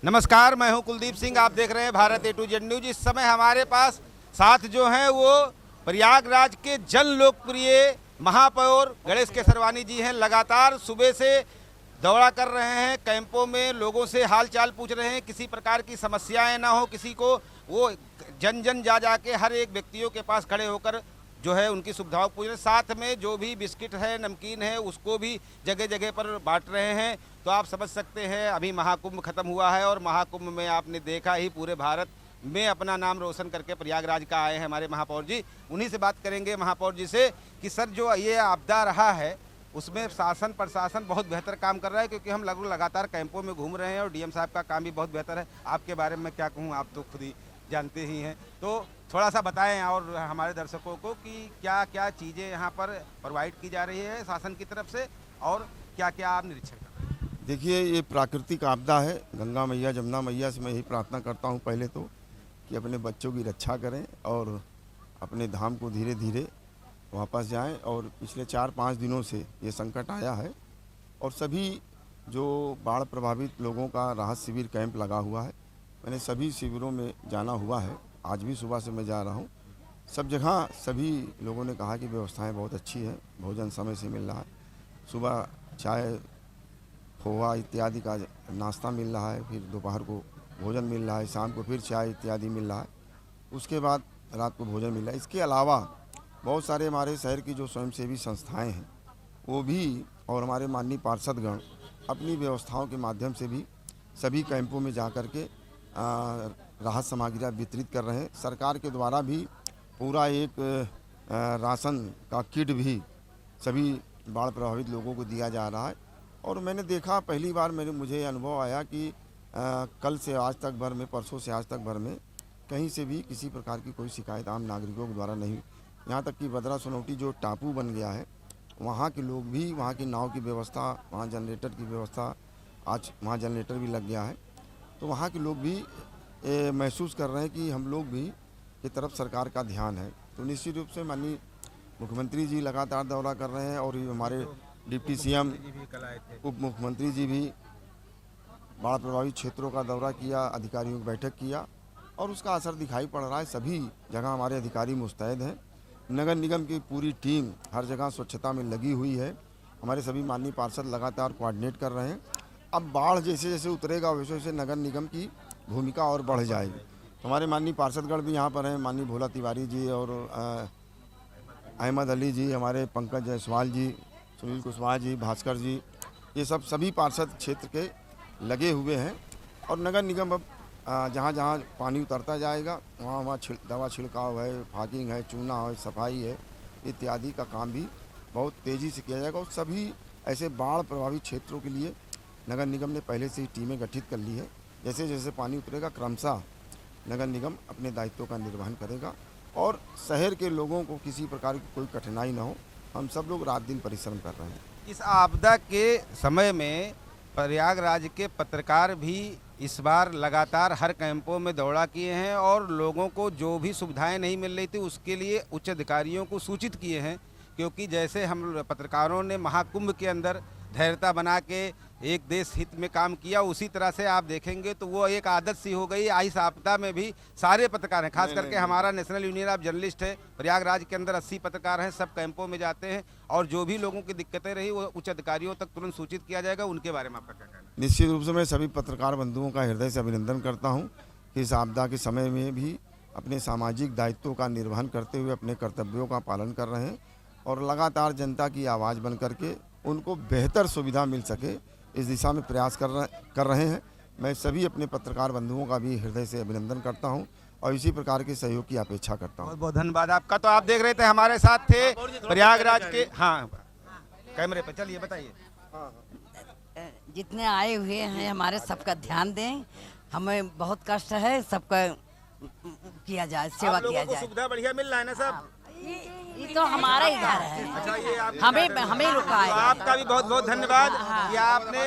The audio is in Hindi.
नमस्कार, मैं हूं कुलदीप सिंह। आप देख रहे हैं Bharat A to Z news. इस समय हमारे पास साथ जो हैं वो प्रयागराज के जन लोकप्रिय महापौर गणेश केसरवानी जी हैं। लगातार सुबह से दौड़ा कर रहे हैं, कैंपों में लोगों से हाल चाल पूछ रहे हैं, किसी प्रकार की समस्याएं ना हो किसी को। वो जन जन जा के हर एक व्यक्तियों के पास खड़े होकर जो है उनकी सुविधाओं पूछ रहे हैं। साथ में जो भी बिस्किट है, नमकीन है, उसको भी जगह जगह पर बांट रहे हैं। तो आप समझ सकते हैं, अभी महाकुंभ खत्म हुआ है और महाकुंभ में आपने देखा ही पूरे भारत में अपना नाम रोशन करके प्रयागराज का आए हैं हमारे महापौर जी। उन्हीं से बात करेंगे महापौर जी से कि सर जो ये आपदा रहा है उसमें शासन प्रशासन बहुत बेहतर काम कर रहा है, क्योंकि हम लगभग लगातार कैंपों में घूम रहे हैं और डीएम साहब का काम भी बहुत बेहतर है। आपके बारे में क्या कहूँ, आप तो खुद ही जानते ही हैं, तो थोड़ा सा बताएं और हमारे दर्शकों को कि क्या क्या चीज़ें यहाँ पर प्रोवाइड की जा रही है शासन की तरफ से और क्या क्या आप निरीक्षण कर रहे हैं। देखिए, ये प्राकृतिक आपदा है। गंगा मैया जमुना मैया से मैं यही प्रार्थना करता हूँ पहले तो कि अपने बच्चों की रक्षा करें और अपने धाम को धीरे धीरे वापस जाएं। और पिछले 4-5 दिनों से ये संकट आया है और सभी जो बाढ़ प्रभावित लोगों का राहत शिविर कैंप लगा हुआ है, मैंने सभी शिविरों में जाना हुआ है। आज भी सुबह से मैं जा रहा हूँ। सब जगह सभी लोगों ने कहा कि व्यवस्थाएं बहुत अच्छी हैं, भोजन समय से मिल रहा है, सुबह चाय पोहा इत्यादि का नाश्ता मिल रहा है, फिर दोपहर को भोजन मिल रहा है, शाम को फिर चाय इत्यादि मिल रहा है, उसके बाद रात को भोजन मिल रहा है। इसके अलावा बहुत सारे हमारे शहर की जो स्वयंसेवी संस्थाएं हैं वो भी और हमारे माननीय पार्षदगण अपनी व्यवस्थाओं के माध्यम से भी सभी कैंपों में जा कर के राहत सामग्रियाँ वितरित कर रहे हैं। सरकार के द्वारा भी पूरा एक राशन का किट भी सभी बाढ़ प्रभावित लोगों को दिया जा रहा है। और मैंने देखा, पहली बार मुझे अनुभव आया कि कल से आज तक भर में, परसों से आज तक भर में कहीं से भी किसी प्रकार की कोई शिकायत आम नागरिकों के द्वारा नहीं। यहाँ तक कि बदरा सोनौटी जो टापू बन गया है, वहाँ के लोग भी, वहाँ की नाव की व्यवस्था, वहाँ जनरेटर की व्यवस्था, आज वहाँ जनरेटर भी लग गया है, तो वहाँ के लोग भी महसूस कर रहे हैं कि हम लोग भी की तरफ सरकार का ध्यान है। तो निश्चित रूप से माननीय मुख्यमंत्री जी लगातार दौरा कर रहे हैं और हमारे डिप्टी सीएम, उप मुख्यमंत्री जी भी बाढ़ प्रभावित क्षेत्रों का दौरा किया, अधिकारियों की बैठक किया और उसका असर दिखाई पड़ रहा है। सभी जगह हमारे अधिकारी मुस्तैद हैं। नगर निगम की पूरी टीम हर जगह स्वच्छता में लगी हुई है। हमारे सभी माननीय पार्षद लगातार कोऑर्डिनेट कर रहे हैं। अब बाढ़ जैसे जैसे उतरेगा वैसे वैसे नगर निगम की भूमिका और बढ़ जाएगी। हमारे माननीय पार्षदगण भी यहाँ पर हैं, माननीय भोला तिवारी जी और अहमद अली जी, हमारे पंकज जायसवाल जी, सुनील कुशवाहा जी, भास्कर जी, ये सभी पार्षद क्षेत्र के लगे हुए हैं। और नगर निगम अब जहाँ जहाँ पानी उतरता जाएगा वहाँ वहाँ दवा छिड़काव है, फागिंग है, चूना है, सफाई है, इत्यादि का काम भी बहुत तेज़ी से किया जाएगा। और सभी ऐसे बाढ़ प्रभावित क्षेत्रों के लिए नगर निगम ने पहले से ही टीमें गठित कर ली है। जैसे जैसे पानी उतरेगा क्रमशः नगर निगम अपने दायित्वों का निर्वहन करेगा और शहर के लोगों को किसी प्रकार की कोई कठिनाई न हो। हम सब लोग रात दिन परिश्रम कर रहे हैं। इस आपदा के समय में प्रयागराज के पत्रकार भी इस बार लगातार हर कैंपों में दौड़ा किए हैं और लोगों को जो भी सुविधाएं नहीं मिल रही थी उसके लिए उच्च अधिकारियों को सूचित किए हैं। क्योंकि जैसे हम पत्रकारों ने महाकुंभ के अंदर धैर्यता बना के एक देश हित में काम किया, उसी तरह से आप देखेंगे तो वो एक आदत सी हो गई। इस आपदा में भी सारे पत्रकार हैं, खास करके हमारा नेशनल यूनियन ऑफ जर्नलिस्ट है प्रयागराज के अंदर 80 पत्रकार हैं, सब कैंपों में जाते हैं और जो भी लोगों की दिक्कतें रही वो उच्च अधिकारियों तक तुरंत सूचित किया जाएगा। उनके बारे में आपका क्या कहना है? निश्चित रूप से मैं सभी पत्रकार बंधुओं का हृदय से अभिनंदन करता हूँ कि इस आपदा के समय में भी अपने सामाजिक दायित्वों का निर्वहन करते हुए अपने कर्तव्यों का पालन कर रहे हैं और लगातार जनता की आवाज़ बन करके उनको बेहतर सुविधा मिल सके इस दिशा में प्रयास कर रहे हैं। मैं सभी अपने पत्रकार बंधुओं का भी हृदय से अभिनंदन करता हूं और इसी प्रकार के सहयोग की अपेक्षा करता हूं। बहुत बहुत धन्यवाद आपका। तो आप देख रहे थे हमारे साथ थे प्रयागराज के, हाँ कैमरे पे चलिए बताइए। जितने आए हुए हैं हमारे सबका ध्यान दें, हमें बहुत कष्ट है, सबका किया जाए, सेवा किया जाए। सुविधा बढ़िया मिल रहा है ना सब? ये तो हमारा ही घर है। अच्छा, ये हमें रुका है। आपका भी बहुत बहुत धन्यवाद कि आपने